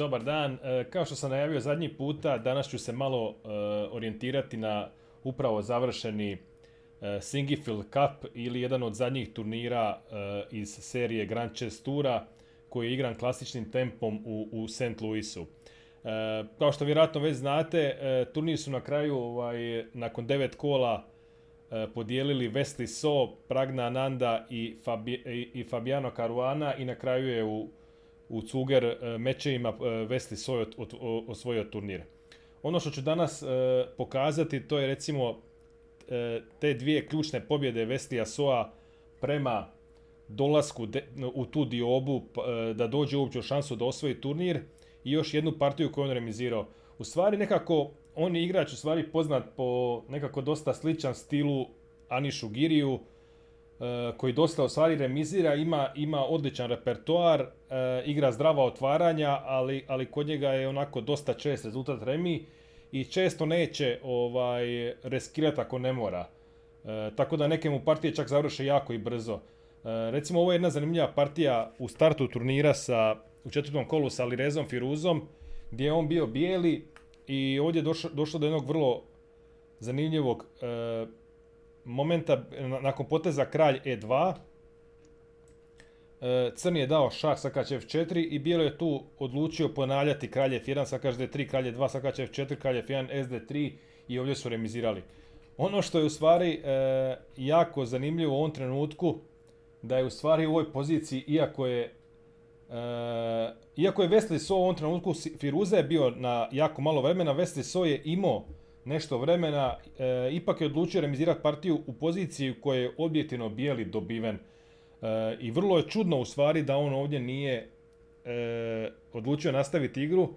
Dobar dan. Kao što sam najavio zadnji puta, danas ću se malo orijentirati na upravo završeni Singifield Cup ili jedan od zadnjih turnira iz serije Grand Chess Toura koji je igran klasičnim tempom u St. Louisu. Kao što vjerojatno već znate, turnir su na kraju, nakon 9 kola, podijelili Wesley So, Pragna Ananda i Fabiano Caruana i na kraju je u cuger mečevima Wesley So osvojio turnir. Ono što ću danas pokazati, to je recimo te dvije ključne pobjede Wesleya Soa prema dolasku u tu diobu da dođe uopće u šansu da osvoji turnir i još jednu partiju koju on remizirao. U stvari nekako on je igrač u stvari poznat po nekako dosta sličan stilu Anišu Giriju, koji dosta u stvari remizira, ima odličan repertoar, igra zdrava otvaranja, ali kod njega je onako dosta čest rezultat remi i često neće reskirati ako ne mora. Tako da neke mu partije čak završe jako i brzo. Recimo ovo je jedna zanimljiva partija u startu turnira u četvrtom kolu sa Alirezom Firuzom, gdje je on bio bijeli i ovdje je došlo do jednog vrlo zanimljivog momenta nakon poteza kralj E2. Crni je dao šah, sakač F4 i bijelo je tu odlučio ponavljati kralj F1, sakač D3, kralj E2, sakač F4, kralj F1, SD3 i ovdje su remizirali. Ono što je u stvari jako zanimljivo u ovom trenutku, da je u stvari u ovoj poziciji, iako je Wesley So u ovom trenutku, Firuza je bio na jako malo vremena, Wesley So je imao nešto vremena, ipak je odlučio remizirati partiju u poziciji u kojoj je objektivno bijeli dobiven. I vrlo je čudno u stvari da on ovdje nije odlučio nastaviti igru.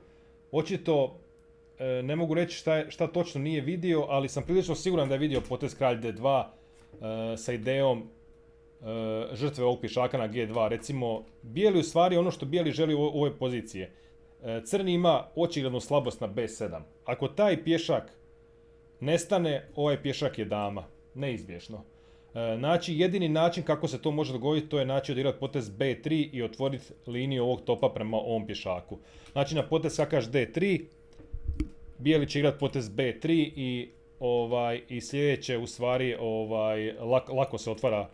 Očito ne mogu reći šta točno nije vidio, ali sam prilično siguran da je vidio potez kralj D2 sa idejom žrtve ovog pješaka na G2. Recimo, bijeli u stvari ono što bijeli želi u ovoj poziciji. Crni ima očiglednu slabost na B7. Ako taj pješak nestane, ovaj pješak je dama. Neizbješno. Znači, jedini način kako se to može dogoditi, to je odigrati potez B3 i otvoriti liniju ovog topa prema ovom pješaku. Znači, na potez sakač D3, bijeli će igrati potez B3 i sljedeće, u stvari, lako se otvara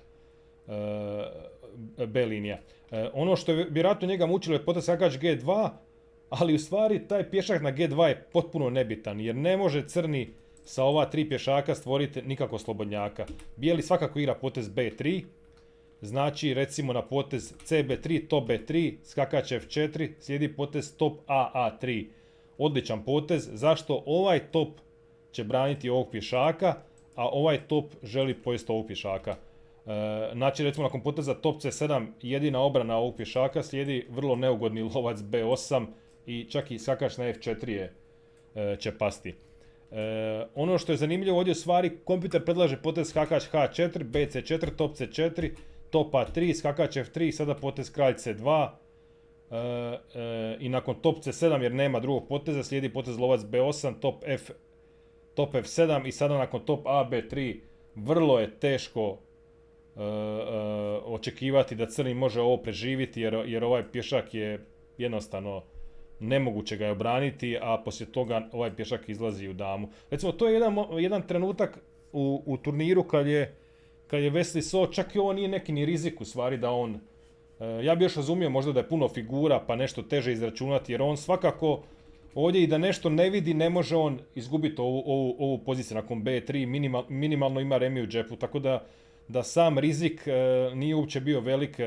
B linija. Ono što je vjerojatno njega mučilo je potez sakač G2, ali u stvari taj pješak na G2 je potpuno nebitan, jer ne može crni sa ova tri pješaka stvoriti nikako slobodnjaka. Bijeli svakako igra potez B3, znači recimo na potez CB3, top B3, skakač F4, slijedi potez top AA3. Odličan potez, zašto ovaj top će braniti ovog pješaka, a ovaj top želi pojesti ovog pješaka. Znači recimo nakon poteza top C7 jedina obrana ovog pješaka, slijedi vrlo neugodni lovac B8 i čak i skakač na F4 će pasti. Ono što je zanimljivo ovdje u stvari, kompjuter predlaže potez skakač H4, BC4, top C4, top A3, skakač F3, sada potez kralj C2 i nakon top C7 jer nema drugog poteza slijedi potez lovac B8, top F7 i sada nakon top A, B3 vrlo je teško očekivati da crni može ovo preživjeti jer ovaj pješak je jednostavno nemoguće ga je obraniti, a poslije toga ovaj pješak izlazi u damu. Recimo, to je jedan trenutak u turniru kad je Wesley So, čak i ovo nije neki ni rizik u stvari da on, ja bi još razumio možda da je puno figura pa nešto teže izračunati, jer on svakako ovdje i da nešto ne vidi ne može on izgubiti ovu poziciju nakon B3, minimalno ima remi u džepu, tako da sam rizik nije uopće bio velik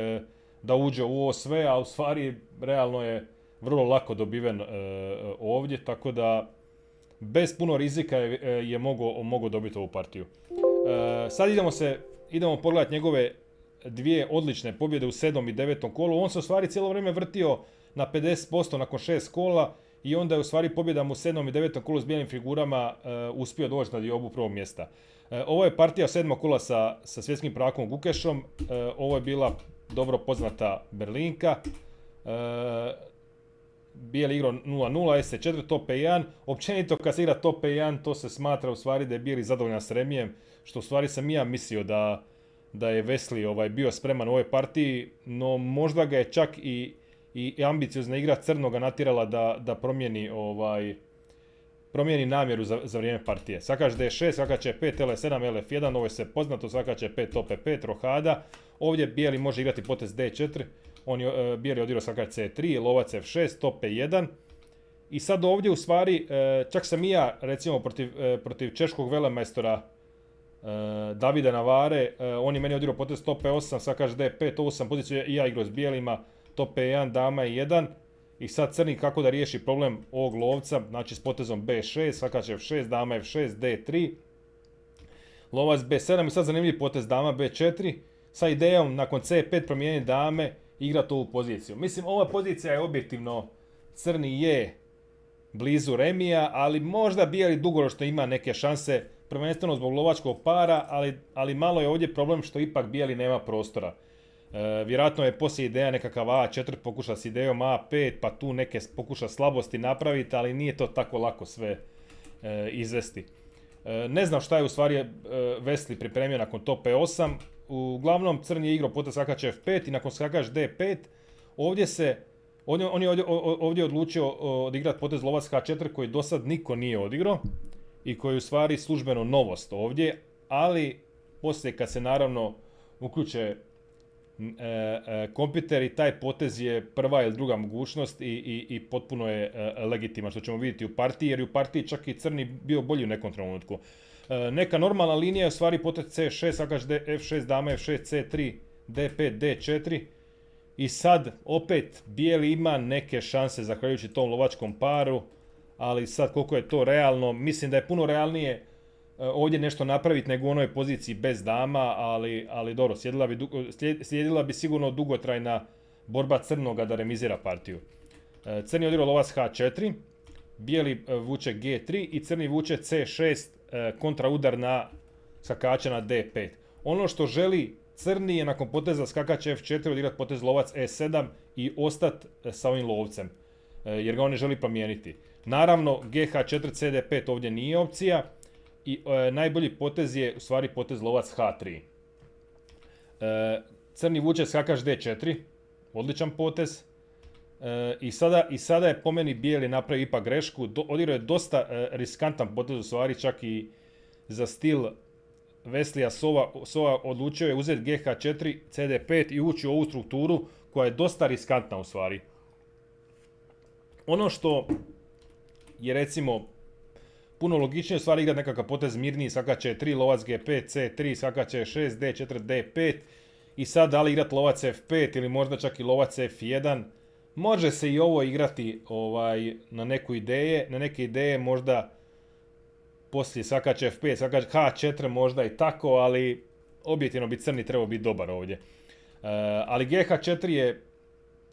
da uđe u ovo sve, a u stvari realno je vrlo lako dobiven ovdje, tako da bez puno rizika je mogao dobiti ovu partiju. Sad idemo pogledati njegove dvije odlične pobjede u 7. i 9. kolu. On se u stvari cijelo vrijeme vrtio na 50% nakon 6 kola i onda je u stvari pobjeda mu u 7. i 9. kolu s bijelim figurama uspio doći na diobu prvog mjesta. Ovo je partija 7. kola sa svjetskim prvakom Gukešom. Ovo je bila dobro poznata Berlinka. Bijeli igrao 0-0, SC4, top E1. Općenito kad se igra top E1 to se smatra u stvari da je bijeli zadovoljan s remijem, što u stvari sam i ja mislio da je Wesley bio spreman u ovoj partiji, no možda ga je čak i ambiciozna igra crnoga natjerala da promijeni namjeru za vrijeme partije. Sakač D6, sakače 5, L7, LF1, ovo je sve poznato, sakače 5, tope 5, rohada. Ovdje bijeli može igrati potez D4, bijeli odigrao sakač C3, lovac F6, tope 1. I sad ovdje u stvari, čak sam i ja recimo protiv češkog velemajstora Davida Navare, on je meni odigrao potez tope 8, sakač D5, ovu sam poziciju i ja igrao s bijelima, tope 1, dama i 1. I sad crni kako da riješi problem ovog lovca, znači s potezom B6, sakač F6, dama F6, D3, lovac B7 i sad zanimljiv potez dama B4, sa idejom nakon C5 promijeniti dame i igrati ovu poziciju. Mislim, ova pozicija je objektivno, crni je blizu remija, ali možda bijeli dugoročno ima neke šanse, prvenstveno zbog lovačkog para, ali malo je ovdje problem što ipak bijeli nema prostora. Vjerojatno je poslije ideja nekakav A4 pokuša s idejom A5, pa tu neke pokuša slabosti napraviti, ali nije to tako lako sve izvesti. Ne znam šta je u stvari Vesli pripremio nakon tope 8. Uglavnom crni je igrao potez skakač F5 i nakon skakač D5 on je ovdje odlučio odigrati potez lovac H4 koji do sad niko nije odigrao i koji je u stvari službeno novost ovdje, ali poslije kad se naravno uključe kompjuter i taj potez je prva ili druga mogućnost i potpuno je legitiman, što ćemo vidjeti u partiji, jer je u partiji čak i crni bio bolji u nekom trenutku. Neka normalna linija je u stvari potez C6, sakač F6, dama F6, C3, D5, D4 i sad opet bijeli ima neke šanse zahvaljujući tom lovačkom paru, ali sad koliko je to realno, mislim da je puno realnije ovdje nešto napraviti nego u onoj poziciji bez dama, ali dobro, slijedila bi sigurno dugotrajna borba crnoga da remizira partiju. Crni odigrao lovac H4, bijeli vuče G3 i crni vuče C6 kontraudar na skakača na D5. Ono što želi crni je nakon poteza skakač F4 odigrati potez lovac E7 i ostati sa ovim lovcem, jer ga on ne želi promijeniti. Naravno, GH4 CD5 ovdje nije opcija i najbolji potez je u stvari potez lovac H3. Crni vuče skakač D4, odličan potez. I sada je po meni bijeli napravio ipak grešku, odigrao je dosta riskantan potez u stvari, čak i za stil Veslija Sova odlučio je uzeti GH4, CD5 i ući u ovu strukturu koja je dosta riskantna u stvari. Ono što je recimo puno logičnije u stvari igrati nekakav potez mirniji, skakač E3, lovac G5, C3, skakač E6, D4, D5 i sad da li igrati lovac F5 ili možda čak i lovac F1. Može se i ovo igrati na neke ideje, možda poslije sakač F5, sakač H4 možda i tako, ali objektivno bi crni trebao biti dobar ovdje. Ali GH4 je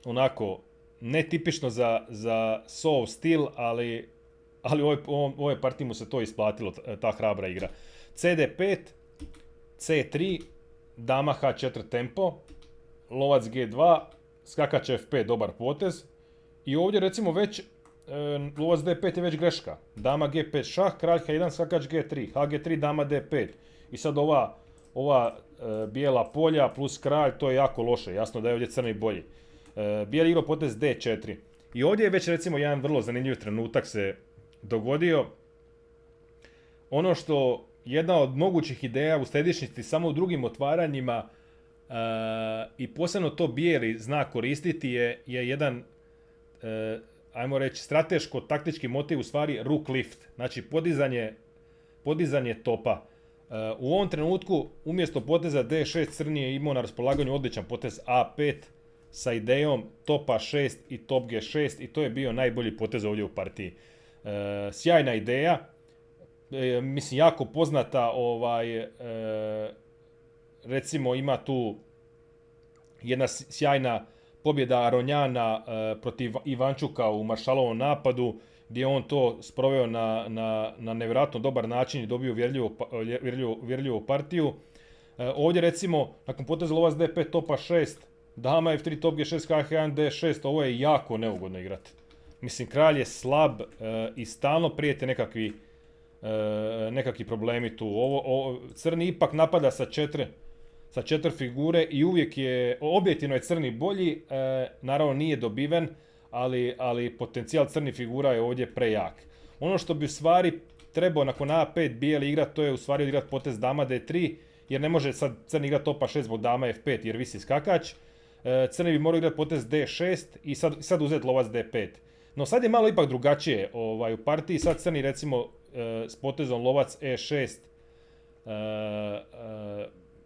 onako netipično za Sov stil, ali u ovoj partiji mu se to isplatilo, ta hrabra igra. CD5, C3, dama H4 tempo, lovac G2, skakač F5 dobar potez. I ovdje recimo već lovac D5 je već greška. Dama G5 šah, kralj H1, skakač G3, Hg3, dama D5. I sad ova bijela polja plus kralj, to je jako loše, jasno da je ovdje crni bolji. Bijeli igrao potez D4. I ovdje je već recimo jedan vrlo zanimljiv trenutak se dogodio. Ono što jedna od mogućih ideja u središnjici samo u drugim otvaranjima i posebno to bijeli zna koristiti je jedan, ajmo reći, strateško-taktički motiv, u stvari rook lift, znači podizanje topa. U ovom trenutku umjesto poteza D6 crni je imao na raspolaganju odličan potez A5 sa idejom topa 6 i top G6 i to je bio najbolji potez ovdje u partiji. Sjajna ideja, mislim jako poznata, recimo ima tu jedna sjajna pobjeda Aronjana protiv Ivančuka u Maršalovom napadu, gdje on to sproveo na nevjerojatno dobar način i dobio uvjerljivu partiju. Ovdje recimo, nakon poteza lovac D5 topa 6, dama F3 top G6, H1 D6, ovo je jako neugodno igrati. Mislim, kralj je slab i stalno prijete nekakvi problemi tu. Crni ipak napada sa sa 4 figure i uvijek je, objektivno je crni bolji, naravno nije dobiven, ali potencijal crnih figura je ovdje prejak. Ono što bi u stvari trebao nakon A5 bijeli igrat, to je u stvari igrat potez dama D3, jer ne može sad crni igrat topa 6 zbog dama F5 jer visi skakač. Crni bi morao igrati potez D6 i sad uzeti lovac D5. No sad je malo ipak drugačije u partiji, sad crni recimo s potezom lovac E6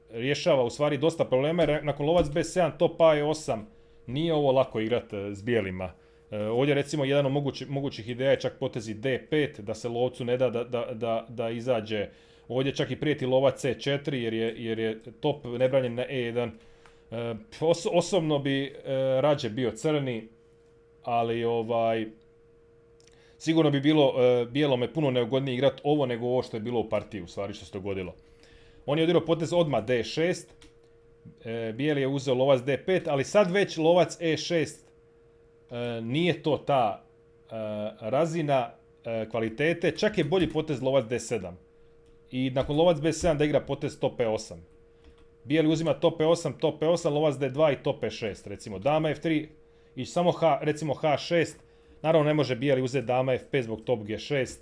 rješava u stvari dosta problema, jer nakon lovac B7 top A8 nije ovo lako igrati s bijelima. Ovdje recimo jedan od mogućih ideja je čak potezi D5, da se lovcu ne da izađe. Ovdje čak i prijeti lovac C4 jer je top nebranjen na E1. Osobno bi rađe bio crni, ali sigurno bi bilo bijelome puno neugodnije igrati ovo nego ovo što je bilo u partiji, u stvari što se dogodilo. On je odigrao potez odmah D6, bijeli je uzeo lovac D5, ali sad već lovac E6 nije to ta razina kvalitete, čak je bolji potez lovac D7. I nakon lovac B7 da igra potez top E8. Bijeli uzima top E8, lovac D2 i top E6, recimo dama F3 i samo recimo H6. Naravno ne može bijeli uzeti dama F5 zbog top G6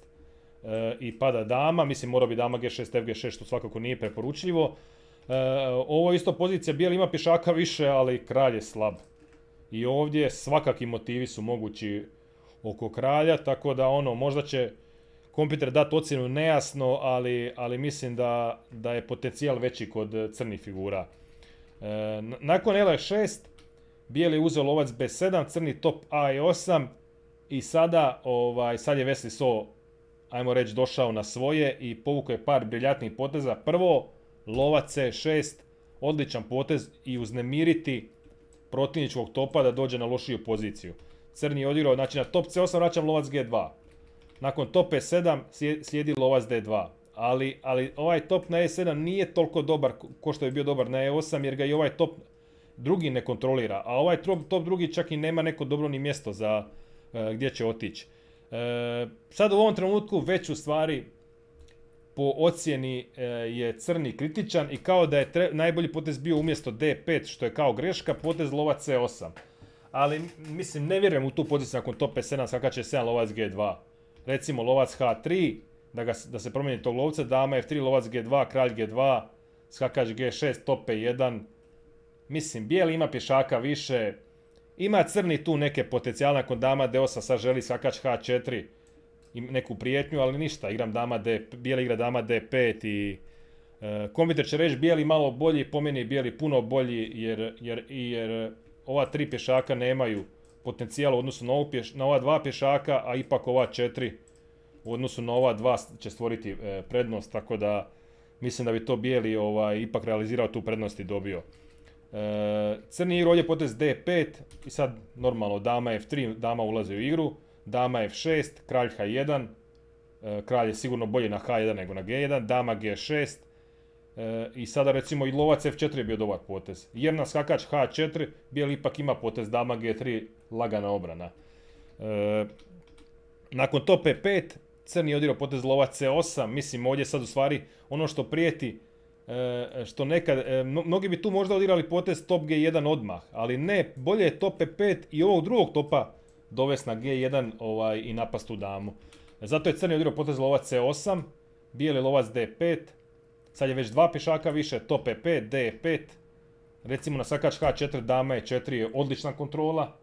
i pada dama, mislim morao bi dama G6, FG6 što svakako nije preporučljivo. Ovo je isto pozicija, bijeli ima pješaka više, ali kralj je slab. I ovdje svakakvi motivi su mogući oko kralja, tako da možda će kompjuter dati ocjenu nejasno, ali mislim da je potencijal veći kod crnih figura. Nakon L6, bijeli je uzeo lovac B7, crni top A8 i sad je Wesley So, ajmo reći, došao na svoje i povukao je par briljantnih poteza. Prvo, lovac C6, odličan potez i uznemiriti protivničkog topa da dođe na lošiju poziciju. Crni je odigrao, znači na top C8 vraćam lovac G2. Nakon top E7 slijedi lovac D2. Ali ovaj top na E7 nije toliko dobar ko što je bio dobar na E8 jer ga i ovaj top drugi ne kontrolira. A ovaj top drugi čak i nema neko dobro ni mjesto za gdje će otići. Sad u ovom trenutku već u stvari po ocjeni je crni kritičan i kao da je najbolji potez bio umjesto D5 što je kao greška, potez lovac C8. Ali mislim ne vjerujem u tu poziciju nakon top E7 skakač E7 lovac G2. Recimo lovac H3 da se promijeni tog lovca, dama F3 lovac G2, kralj G2, skakač G6 top E1. Mislim bijeli ima pješaka više, ima crni tu neke potencijale nakon dama D8 sad želi skakač H4 i neku prijetnju, ali ništa, bijeli igra dama D5 i kompjuter će reći bijeli malo bolji, po meni je bijeli puno bolji jer ova tri pješaka nemaju potencijal u odnosu na ova dva pješaka, a ipak ova 4 u odnosu na ova dva će stvoriti prednost, tako da mislim da bi to bijeli ipak realizirao tu prednost i dobio. Crni igra ovdje potez D5 i sad normalno dama F3, dama ulazi u igru, dama F6, kralj H1, kralj je sigurno bolji na H1 nego na G1, dama G6 i sada recimo i lovac F4 je bio dobar potez. Jer na skakač H4 bijeli ipak ima potez dama G3, lagana obrana. Nakon top E5 crni je odigrao potez lovac C8, mislim ovdje sad u stvari ono što prijeti što nekad, mnogi bi tu možda odigrali potez top G1 odmah, ali ne, bolje je top E5 i ovog drugog topa dovesti na G1 i napast tu damu. Zato je crni odigrao potez lovac C8, bijeli lovac D5, sad je već dva pješaka više, top E5, D5, recimo na skakač H4 dama E4 je odlična kontrola,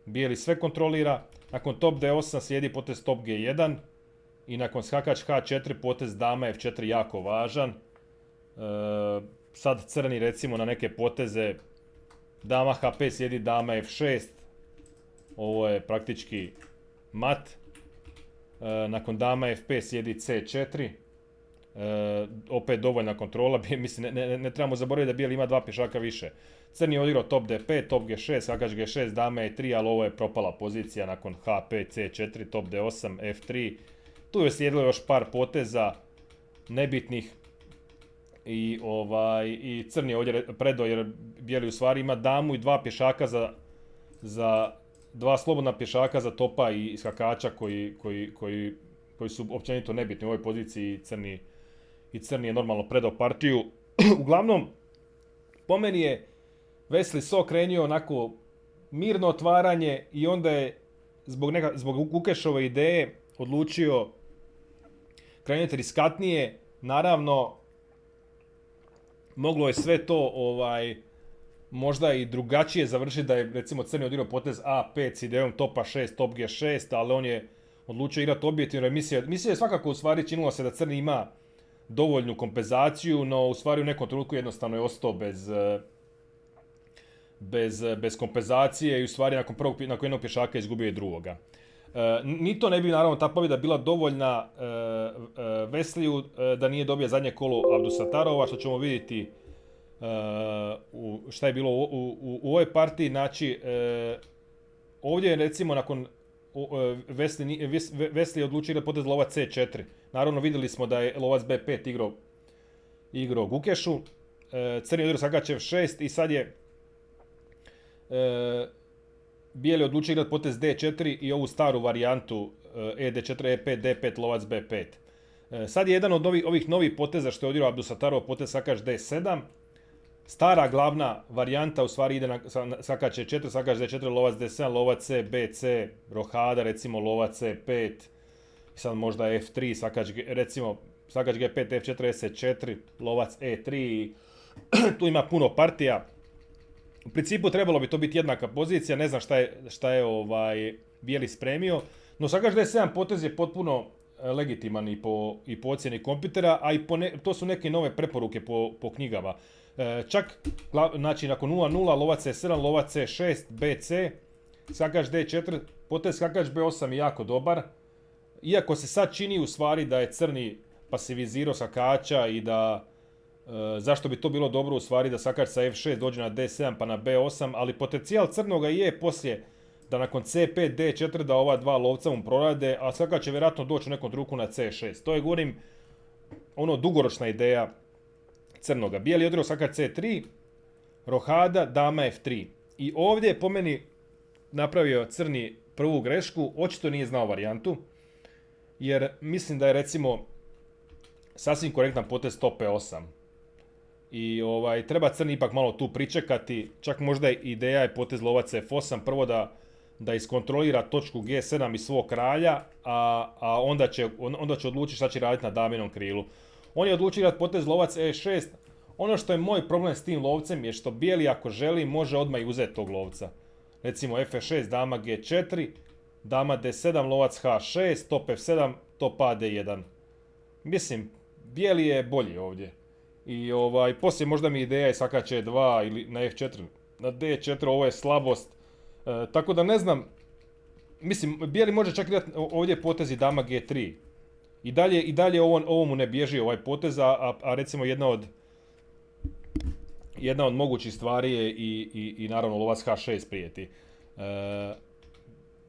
bijeli sve kontrolira, nakon top D8 slijedi potez top G1 i nakon skakač H4 potez dama F4 jako važan. Sad crni recimo na neke poteze dama H5 slijedi dama F6, ovo je praktički mat. Nakon dama F5 slijedi C4, opet dovoljna kontrola, mislim ne trebamo zaboraviti da bijeli ima dva pješaka više. Crni je odigrao top D5, top G6, skakač G6, dama E3, ali ovo je propala pozicija nakon H5, C4, top D8, F3. Tu je slijedilo još par poteza nebitnih i crni je ovdje predao jer bijeli u stvari ima damu i dva pješaka za dva slobodna pješaka za topa i skakača koji su općenito nebitni u ovoj poziciji i crni je normalno predao partiju. Uglavnom, Po meni je Wesley So krenio onako mirno otvaranje i onda je zbog Gukešove ideje odlučio krenuti riskatnije. Naravno, moglo je sve to možda i drugačije završiti da je recimo Crni odigrao potez A5 s idejom topa 6, top G6, ali on je odlučio igrati objektivno. Mislio je svakako u stvari činilo se da Crni ima dovoljnu kompenzaciju, no u stvari u nekom trenutku jednostavno je ostao bez kompenzacije i u stvari nakon jednog pješaka izgubio je drugoga. Ni to ne bi naravno ta pobjeda bila dovoljna Vesliu da nije dobio zadnje kolo Abdusatarova, što ćemo vidjeti šta je bilo u ovoj partiji. Znači, ovdje je recimo nakon Wesley je odlučio da potez lovac C4. Naravno vidjeli smo da je lovac B5 igrao Gukešu. Crni odigrao Sakačev 6 i sad je bijeli odlučio igrati potez D4 i ovu staru varijantu ED4, E5, D5, lovac B5. Sad je jedan od ovih novih poteza što je odigrao Abdusatarov potez Sakač D7. Stara glavna varijanta u stvari ide na Sakač E4, Sakač D4, lovac D7, lovac C, BC, rohada, recimo lovac C5, sad možda F3, recimo Sakač G5, F4, S4, lovac E3, tu ima puno partija. U principu trebalo bi to biti jednaka pozicija, ne znam šta je bijeli spremio, no Sakač D7 potez je potpuno legitiman i po ocjeni kompjutera, a to su neke nove preporuke po knjigama. Čak, znači nakon 0-0, lovac C7, lovac C6, BC, Sakač D4, potez Sakač B8 je jako dobar. Iako se sad čini u stvari da je Crni pasivizirao Sakača i da zašto bi to bilo dobro u stvari da Sakač sa F6 dođe na D7 pa na B8, ali potencijal Crnoga je poslije da nakon C5, D4 da ova dva lovca mu prorade, a Sakač će vjerojatno doći u nekom trenutku na C6. To je, govorim, dugoročna ideja Crnoga. Bijeli je odigrao Sakač C3, rohada, dama F3. I ovdje je po meni napravio Crni prvu grešku, očito nije znao varijantu, jer mislim da je recimo sasvim korektan potez top E8. I treba Crni ipak malo tu pričekati, čak možda ideja je potez lovac F8, prvo da iskontrolira točku G7 iz svog kralja, a onda će odlučiti šta će raditi na daminom krilu. On je odlučio igrati potez lovac E6. Ono što je moj problem s tim lovcem je što bijeli ako želi može odmah i uzeti tog lovca. Recimo F6, dama G4, dama D7, lovac H6, top F7, top A D1. Mislim, bijeli je bolji ovdje. I poslije možda mi ideja je Sakač E2 ili na F4, na D4, ovo je slabost. Tako da ne znam, mislim, bijeli može čak igrati ovdje potez i dama G3. I dalje ovo mu ne bježi ovaj potez, a recimo jedna od mogućih stvari je i naravno lovac H6 prijeti.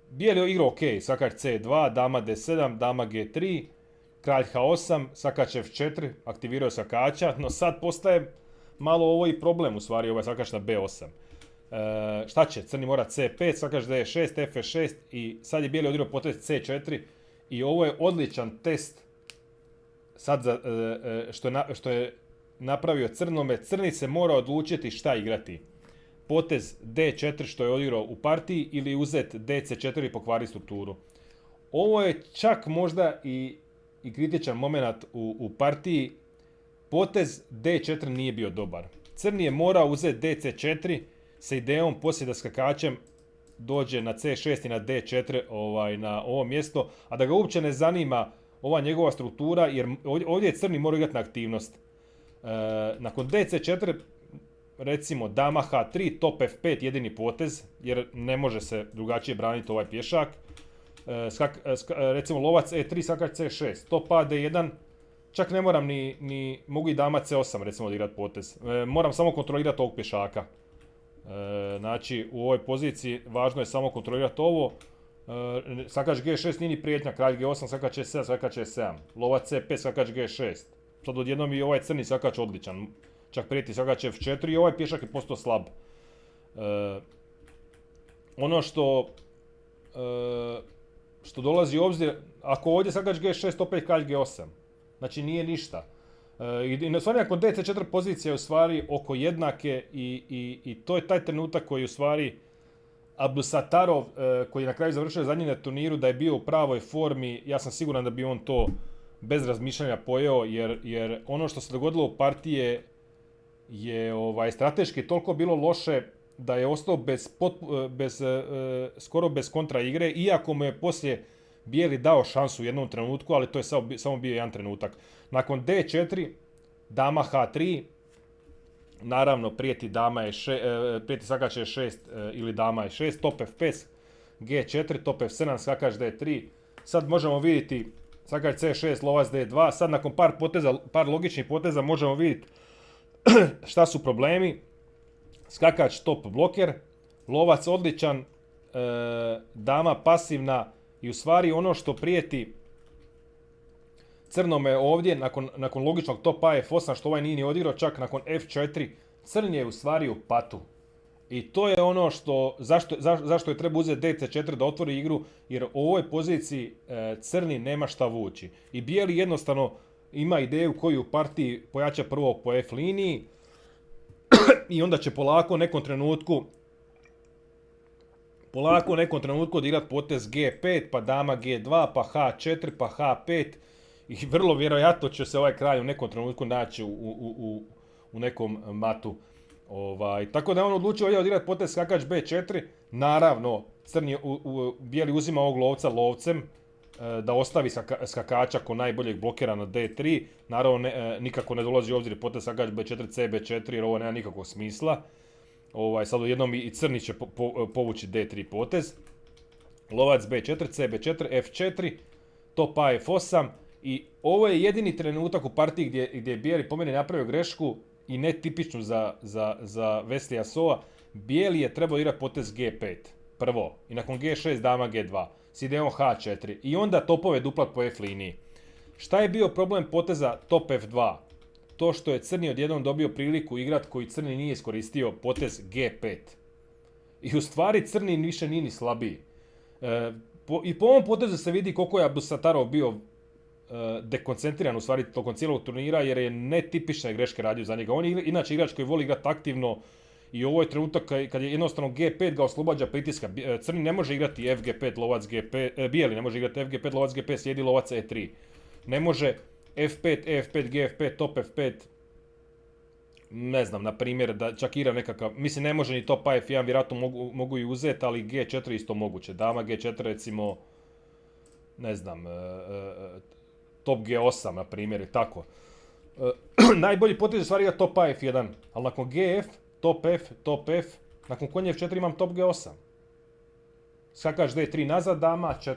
Bijeli je igrao ok, Sakač C2, dama D7, dama G3, kralj H8, Sakač F4, aktivirao Sakača, no sad postaje malo ovo i problem u stvari, ovaj Sakač na B8. Šta će? Crni mora C5, Sakač D6, F6 i sad je bijeli odigrao potez C4 i ovo je odličan test sad što je napravio Crnome. Crni se mora odlučiti šta igrati. Potez D4 što je odigrao u partiji ili uzet DC4 i pokvari strukturu. Ovo je čak možda i kritičan moment u partiji. Potez D4 nije bio dobar. Crni je morao uzeti DC4 sa idejom poslije da skakačem dođe na C6 i na D4 na ovo mjesto, a da ga uopće ne zanima ova njegova struktura, jer ovdje je Crni mora igrati na aktivnost. Nakon DC4, recimo dama H3, top F5 jedini potez, jer ne može se drugačije braniti ovaj pješak. Recimo lovac E3, Sakač C6, top A D1, čak ne moram mogu i dama C8 recimo odigrati potez. Moram samo kontrolirati ovog pješaka. Znači u ovoj poziciji važno je samo kontrolirati ovo. Sakač G6 nije ni prijetnja, kralj G8, Sakač E7, Sakač E7, lovac C5, Sakač G6. Sad odjednom i ovaj crni Sakač odličan, čak prijeti Sakač F4 i ovaj pješak je postao slab. Ono što dolazi u obzir, ako ovdje Sakač G6 opet kralj G8, znači nije ništa. I na stvari nakon DC4 pozicije je u stvari oko jednake i to je taj trenutak koji u stvari Abdusatarov, koji je na kraju završio zadnji na turniru, da je bio u pravoj formi, ja sam siguran da bi on to bez razmišljanja pojeo, jer ono što se dogodilo u partiji je strateški toliko bilo loše da je ostao skoro bez kontra igre, iako mu je poslije Bijeli dao šansu u jednom trenutku, ali to je samo bio jedan trenutak. Nakon D4, dama H3, naravno prijeti skakač je 6 ili dama je 6, top F5, G4, top F7, skakač D3. Sad možemo vidjeti skakač C6, lovac D2, sad nakon par logičnih poteza možemo vidjeti šta su problemi. Skakač top bloker, lovac odličan, dama pasivna i u stvari ono što prijeti crnome ovdje, nakon logičnog topa F8, što ovaj nije ni odigrao, čak nakon F4, crn je u stvari u patu. I to je ono zašto je treba uzeti DC4 da otvori igru, jer u ovoj poziciji crni nema šta vući. I bijeli jednostavno ima ideju koju u partiji pojača prvo po F liniji i onda će polako u nekom trenutku odigrati potez G5, pa dama G2, pa H4, pa H5 i vrlo vjerojatno će se ovaj kralj u nekom trenutku naći u nekom matu. Tako da je on odlučio ovdje odigrati potez skakač B4, naravno bijeli uzima ovog lovca lovcem, da ostavi skakača ko najboljeg blokera na D3, naravno nikako ne dolazi u obzir potez skakač B4, CB4 jer ovo nema nikakvog smisla. Sad u jednom i crni će povući D3 potez. Lovac B4, CB4, F4, top A F8 i ovo je jedini trenutak u partiji gdje je bijeli po meni napravio grešku i netipičnu za Weslija So-a. Bijeli je trebao igrati potez G5 prvo i nakon G6 dama G2 s idejom H4 i onda topove duplat po F liniji. Šta je bio problem poteza top F2? To što je crni odjednom dobio priliku igrat koji crni nije iskoristio potez G5. I u stvari crni više nije ni slabiji. I po ovom potezu se vidi koliko je Abdusatarov bio dekoncentriran u stvari tokom cijelog turnira jer je netipične greške radio za njega. On je inače igrač koji voli igrati aktivno i ovo je trenutak kad je jednostavno G5 ga oslobađa pritiska. Crni ne može igrati FG5, lovac G5, bijeli ne može igrati FG5, lovac G5, slijedi lovac E3. Ne može F5, E5, G5, top F5, ne znam, na primjer, da čak igra nekakav, mislim ne može ni top F1, vjerojatno mogu i uzeti, ali G4 isto moguće. Dama G4 recimo, ne znam, top G8 na primjer i tako. Najbolji potez je stvari top F1, ali nakon GF, top F, nakon konje F4 imam top G8. Skakač D3 nazad, dama 4.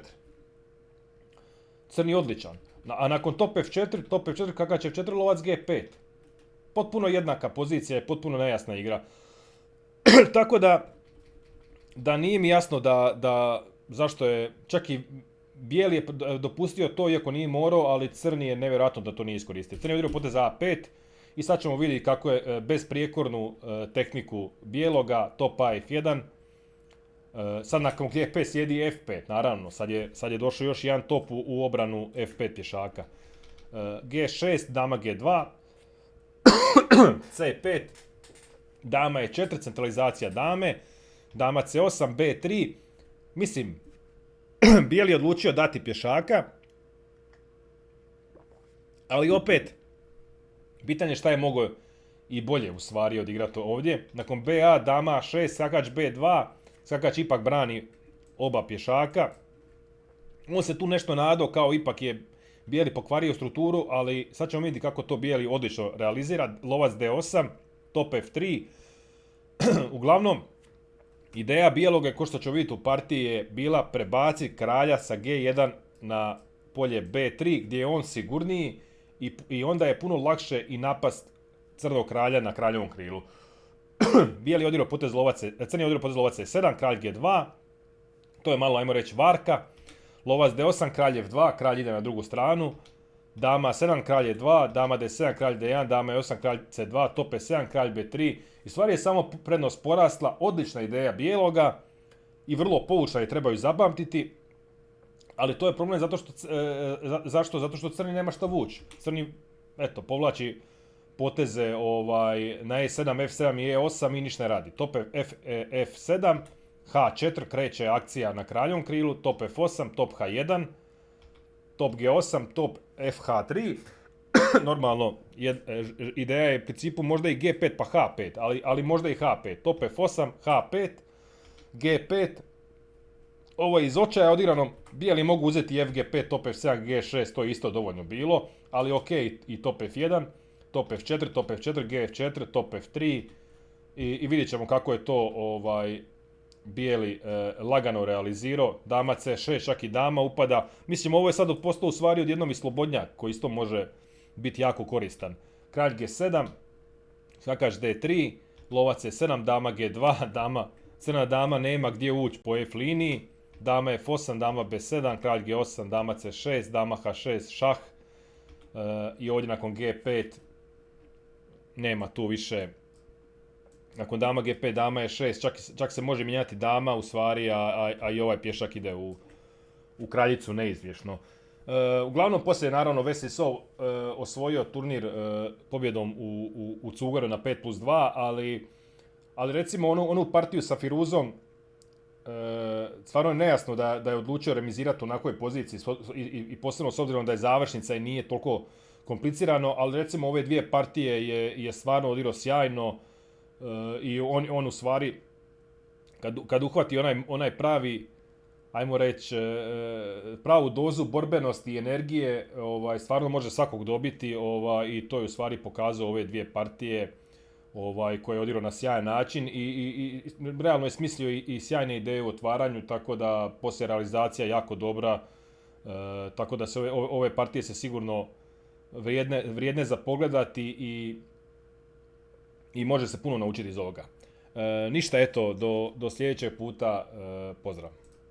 Crni odličan. A nakon top F4, skakač F4, lovac G5. Potpuno jednaka pozicija je potpuno nejasna igra. Tako da nije mi jasno da zašto je, čak i bijeli je dopustio to iako nije morao, ali crni je nevjerojatno da to nije iskoristio. Crni je odigrao potez A5 i sad ćemo vidjeti kako je besprijekornu tehniku bijeloga top A F1. Sad nakon G5 sjedi F5, naravno, sad je došao još jedan top u obranu F5 pješaka. G6, dama G2, C5, dama E4, centralizacija dame, dama C8, B3, mislim, bijeli je odlučio dati pješaka, ali opet, pitanje šta je mogao i bolje u stvari odigrati ovdje. Nakon BA, dama A6, skakač B2, skakač ipak brani oba pješaka. On se tu nešto nadao kao ipak je bijeli pokvario strukturu, ali sad ćemo vidjeti kako to bijeli odlično realizira. Lovac D8, top F3. Uglavnom, ideja bijeloga, ko što ćemo vidjeti u partiji, je bila prebaciti kralja sa G1 na polje B3, gdje je on sigurniji i onda je puno lakše i napast crnog kralja na kraljevom krilu. Bijeli je odigrao potez lovac, crni je odigrao potez lovac E7, kralj G2, to je malo, ajmo reći, varka. Lovac D8, kralj F2, kralj ide na drugu stranu. Dama 7, kralj E2, dama D7, kralj D1, dama E8, kralj C2, top E7, kralj B3. I stvari je samo prednost porasla, odlična ideja bijeloga i vrlo poučna je, trebaju zapamtiti. Ali to je problem zašto crni nema šta vući. Crni eto, povlači poteze na E7, F7 i E8 i ništa ne radi. Top F7, H4 kreće akcija na kraljevom krilu, top F8, top H1, top G8, top FH3. Normalno, ideja je u principu možda i G5 pa H5, ali možda i H5. Top F8, H5, G5. Ovo je iz očaja odigrano, bijeli mogu uzeti FG5, top F7, G6, to je isto dovoljno bilo, ali ok, i top F1, top F4, top F4, G4, top F3 i vidjet ćemo kako je to bijeli lagano realizirao. Dama C6, čak i dama upada. Mislim, ovo je sad postao u stvari odjednom i slobodnjak, koji isto može biti jako koristan. Kralj G7, skakač D3, lovac C7, dama G2, crna dama nema gdje ući po F liniji, dama F8, dama B7, kralj G8, dama C6, dama H6, šah, i ovdje nakon G5 nema tu više. Nakon dama G5, dama E6, čak se može mijenjati dama u stvari, a i ovaj pješak ide u kraljicu neizvješno. Uglavnom, poslije je naravno Veslisov osvojio turnir pobjedom u Cugoru na 5+2, ali recimo onu partiju sa Firuzom, stvarno je nejasno da je odlučio remizirati u onakvoj poziciji i posebno s obzirom da je završnica i nije toliko komplicirano, ali recimo ove dvije partije je stvarno odigrao sjajno i on u stvari kad uhvati onaj pravi, ajmo reći, pravu dozu borbenosti i energije, stvarno može svakog dobiti i to je u stvari pokazao ove dvije partije koje je odigrao na sjajan način i realno je smislio i sjajne ideje u otvaranju, tako da poslije realizacija jako dobra, tako da se ove partije se sigurno vrijedne za pogledati i može se puno naučiti iz ovoga. Ništa, eto, do sljedećeg puta, pozdrav.